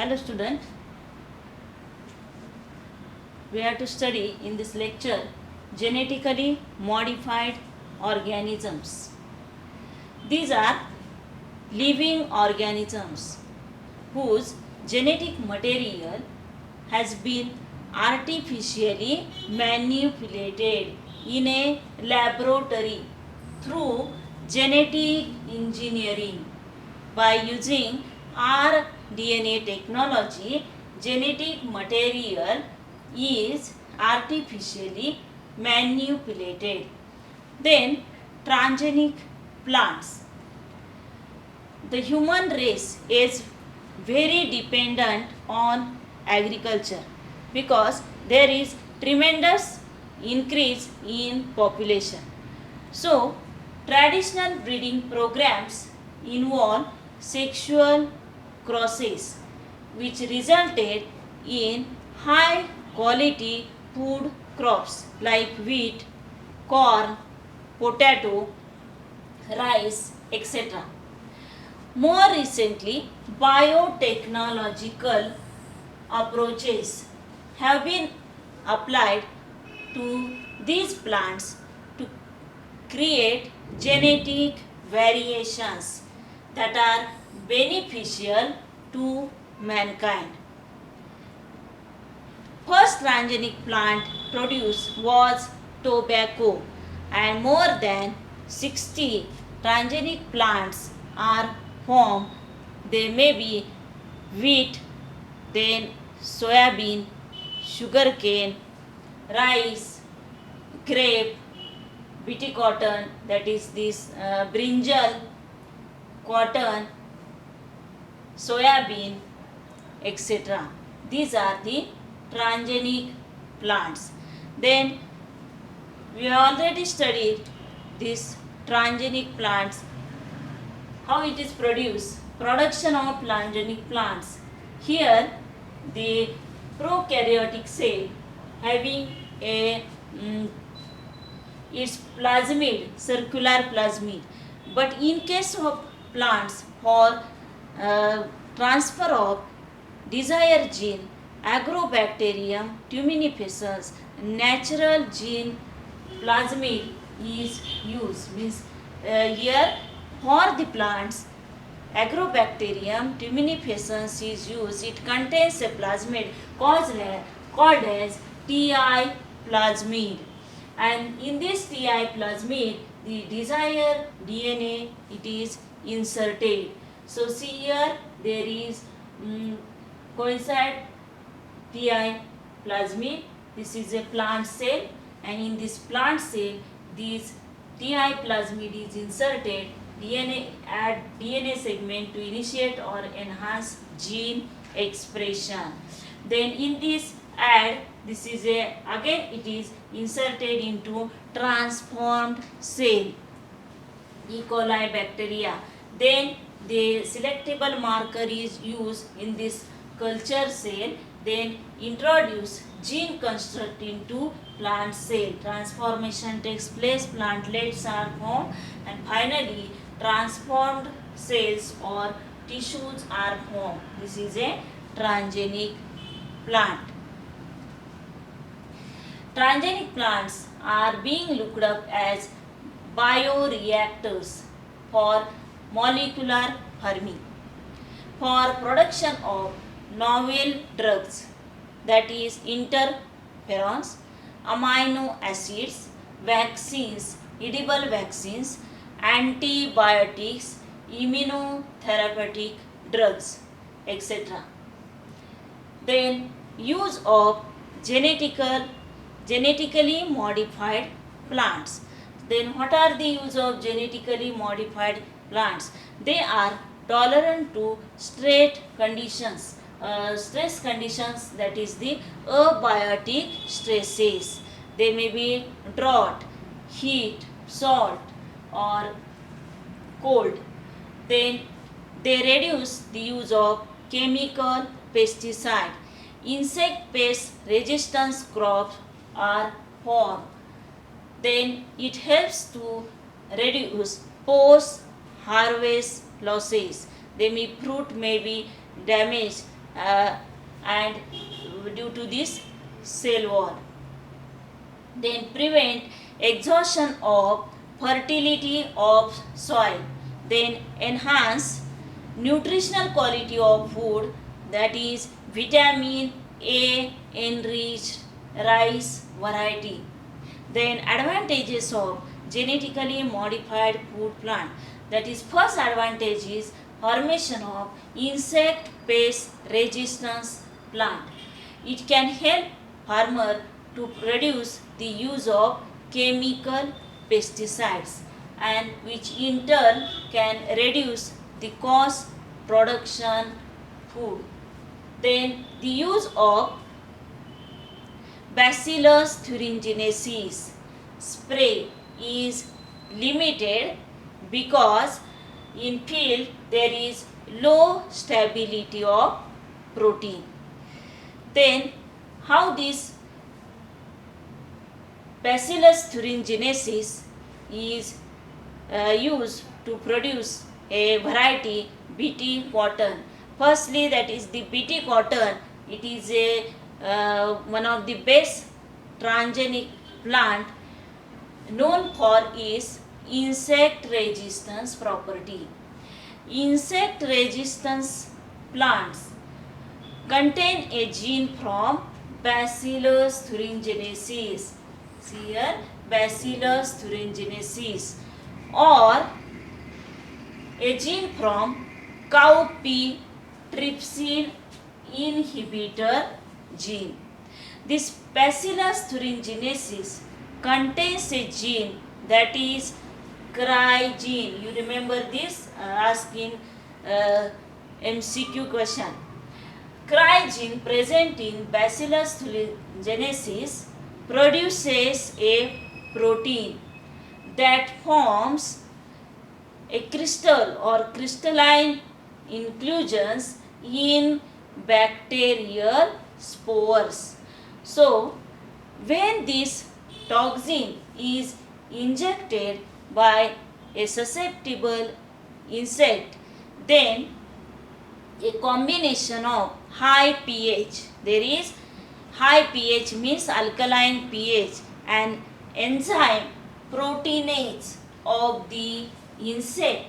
Hello student, we have to study in this lecture genetically modified organisms. These are living organisms whose genetic material has been artificially manipulated in a laboratory through genetic engineering. By using rDNA technology, genetic material is artificially manipulated. Then, transgenic plants. The human race is very dependent on agriculture because there is tremendous increase in population. So, traditional breeding programs involve sexual crosses which resulted in high quality food crops like wheat, corn, potato, rice, etc. More recently, biotechnological approaches have been applied to these plants to create genetic variations that are beneficial to mankind. First transgenic plant produced was tobacco, and more than 60 transgenic plants are formed. They may be wheat, then soybean, sugarcane, rice, grape, bt cotton, that is this brinjal, cotton, soybean, etc. These are the transgenic plants. Then we already studied this transgenic plants, how it is produced, production of transgenic plants. Here the prokaryotic cell having a its plasmid, circular plasmid. But in case of plants, for transfer of desired gene, Agrobacterium tumefaciens natural gene plasmid is used. Means here for the plants, Agrobacterium tumefaciens is used. It contains a plasmid called as Ti plasmid, and in this Ti plasmid the desired DNA it is inserted. So see here there is coincide Ti plasmid. This is a plant cell, and in this plant cell this Ti plasmid is inserted. Add DNA segment to initiate or enhance gene expression. Then in this this is again it is inserted into transformed cell, E. coli bacteria. Then the selectable marker is used in this culture cell. Then introduce gene construct into plant cell. Transformation takes place, plantlets are formed, and finally transformed cells or tissues are formed. This is a transgenic plant. Transgenic plants are being looked up as bioreactors for molecular farming, for production of novel drugs, that is interferons, amino acids, vaccines, edible vaccines, antibiotics, immunotherapeutic drugs, etc. Then use of genetically modified plants. Then what are the use of genetically modified plants? They are tolerant to stress conditions, that is the abiotic stresses. They may be drought, heat, salt or cold. Then they reduce the use of chemical pesticide. Insect pest resistance crops are formed. Then it helps to reduce post harvest losses. Fruit may be damaged uh, and due to this cell wall. Then prevent exhaustion of fertility of soil. Then enhance nutritional quality of food, that is vitamin A enriched rice variety. Then advantages of genetically modified food plant, that is first advantage is formation of insect pest resistance plant. It can help farmer to reduce the use of chemical pesticides, and which in turn can reduce the cost production food. Then the use of Bacillus thuringiensis spray is limited because in field there is low stability of protein. Then how this Bacillus thuringiensis is used to produce a variety BT cotton. Firstly, that is the BT cotton. It is a one of the best transgenic plant known for its insect resistance property. Insect resistance plants contain a gene from Bacillus thuringiensis. See here, Bacillus thuringiensis, or a gene from cowpea trypsin inhibitor gene. This Bacillus thuringiensis contains a gene, that is cry gene. You remember this asked in MCQ question. Cry gene present in Bacillus thuringiensis produces a protein that forms a crystal or crystalline inclusions in bacterial spores. So, when this toxin is injected by a susceptible insect, then a combination of high pH, there is high pH means alkaline pH, and enzyme proteinase of the insect.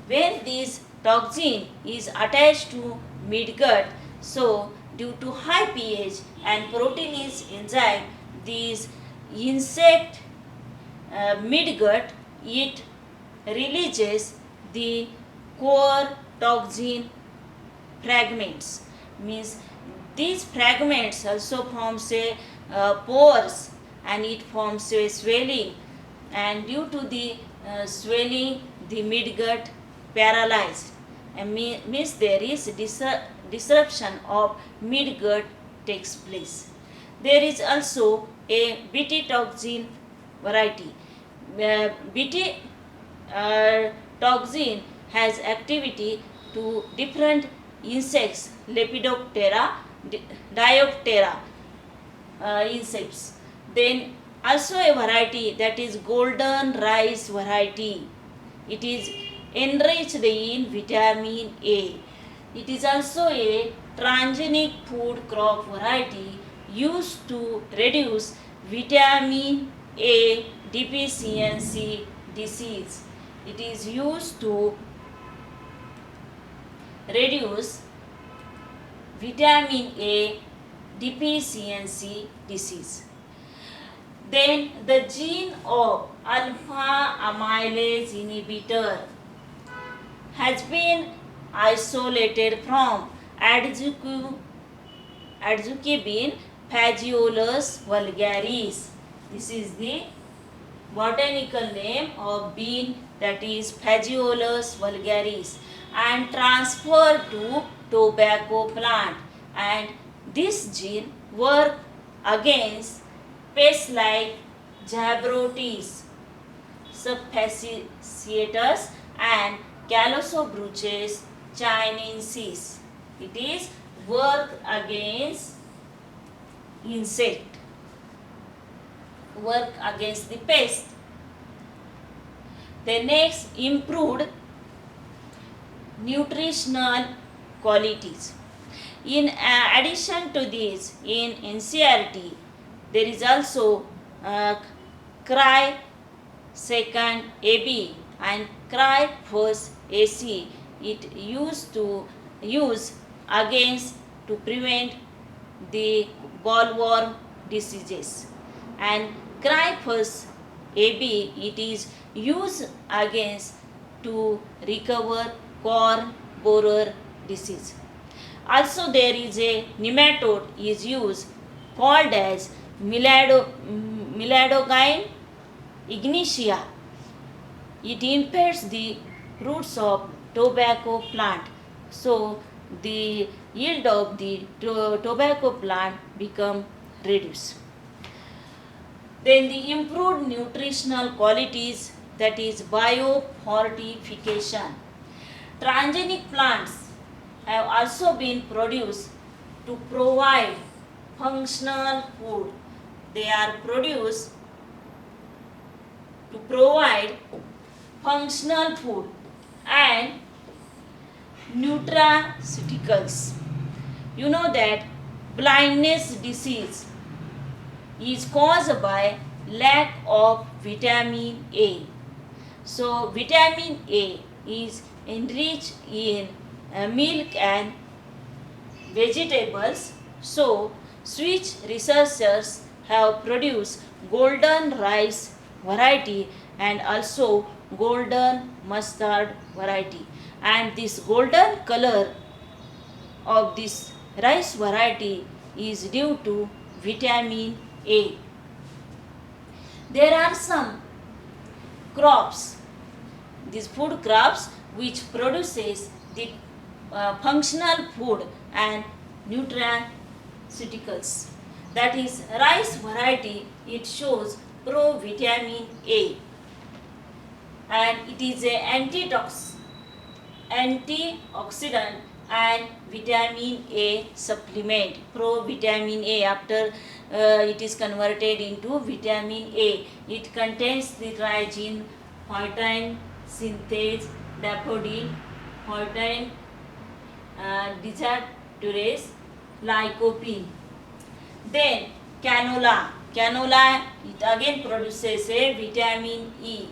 When this toxin is attached to midgut, so due to high pH and proteinase enzyme, these insect midgut, it releases the core toxin fragments. Means these fragments also forms a pores, and it forms a swelling, and due to the swelling the midgut paralyzed, and means there is disruption of midgut takes place. There is also a Bt toxin variety. Bt toxin has activity to different insects, Lepidoptera, Dioptera insects. Then also a variety, that is golden rice variety. It is enriched in vitamin A. It is also a transgenic food crop variety used to reduce vitamin A deficiency disease. It is used to reduce vitamin A deficiency disease. Then the gene of alpha amylase inhibitor has been isolated from Adzuki Phageolus vulgaris. This is the botanical name of bean, that is Phageolus vulgaris, and transferred to tobacco plant, and this gene work against pests like Jabrotis, Subfasciatus, and Callosobruches chinensis. It is work against insect, work against the pest. The next, improved nutritional qualities. In addition to this, in NCERT, there is also CRY second AB and CRY first AC. It used to use against to prevent the bollworm diseases, and CRY first AB it is used against to recover corn borer disease. Also there is a nematode is used called as Miladogyn ignitia. It impairs the roots of tobacco plant. So the yield of the tobacco plant become reduced. Then the improved nutritional qualities, that is biofortification. Transgenic plants have also been produced to provide functional food. They are produced to provide functional food and nutraceuticals. You know that blindness disease is caused by lack of vitamin A. So vitamin A is enriched in milk and vegetables. So Swiss researchers have produced golden rice variety and also golden mustard variety, and this golden color of this rice variety is due to vitamin A. There are some crops, these food crops which produces the functional food and nutraceuticals. That is rice variety, it shows pro-vitamin A and it is a antioxidant and vitamin A supplement, pro-vitamin A. After it is converted into vitamin A, it contains the triazine, phytine synthase, daffodil, phytine desaturase, lycopene. Then canola it again produces a vitamin E,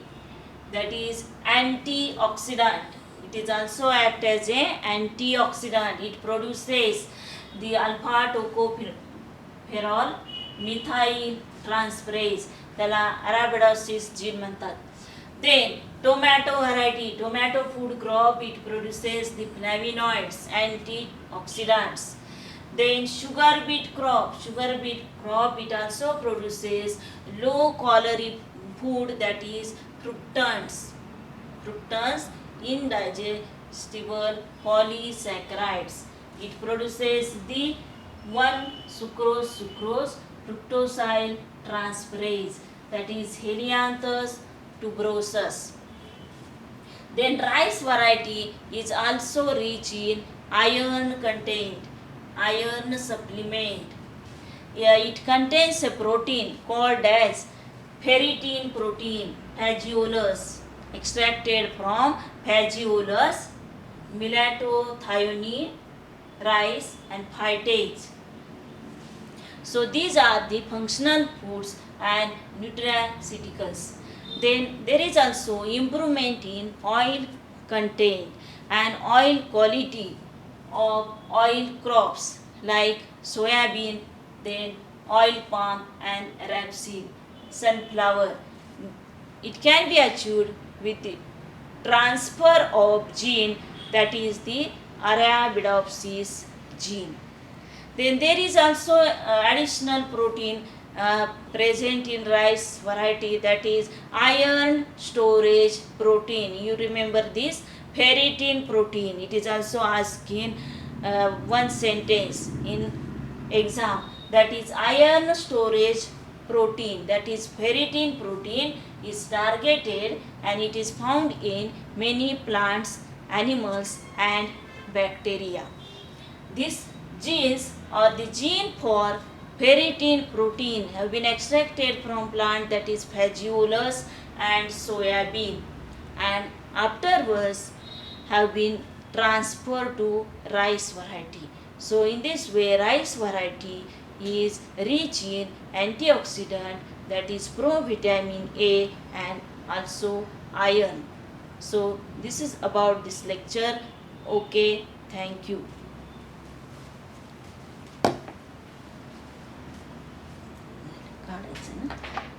that is antioxidant. It is also act as a antioxidant. It produces the alpha tocopherol methyl transferase, त्याला Arabidopsis gene म्हणतात. Then tomato variety, tomato food crop, it produces the flavonoids, antioxidants. Then sugar beet crop, it also produces low calorie food, that is fructans, indigestible polysaccharides. It produces the 1-sucrose fructosyl transferase, that is Helianthus tuberosus. Then rice variety is also rich in iron content, iron supplement. It contains a protein called as ferritin protein, Phageolus, extracted from Phageolus, melatothionein, rice and phytates. So these are the functional foods and nutraceuticals. Then there is also improvement in oil content and oil quality of oil crops like soybean, then oil palm and rapeseed, sunflower. It can be achieved with the transfer of gene, that is the Arabidopsis gene. Then there is also additional protein present in rice variety, that is iron storage protein. You remember this ferritin protein. It is also asked in one sentence in exam, that is iron storage protein, that is ferritin protein, is targeted and it is found in many plants, animals and bacteria. These genes or the gene for ferritin protein have been extracted from plant, that is Phageolus and soybean, and afterwards have been transfer to rice variety. So in this way, rice variety is rich in antioxidant, that is provitamin A and also iron. So this is about this lecture. Okay, thank you. काढायचं ना.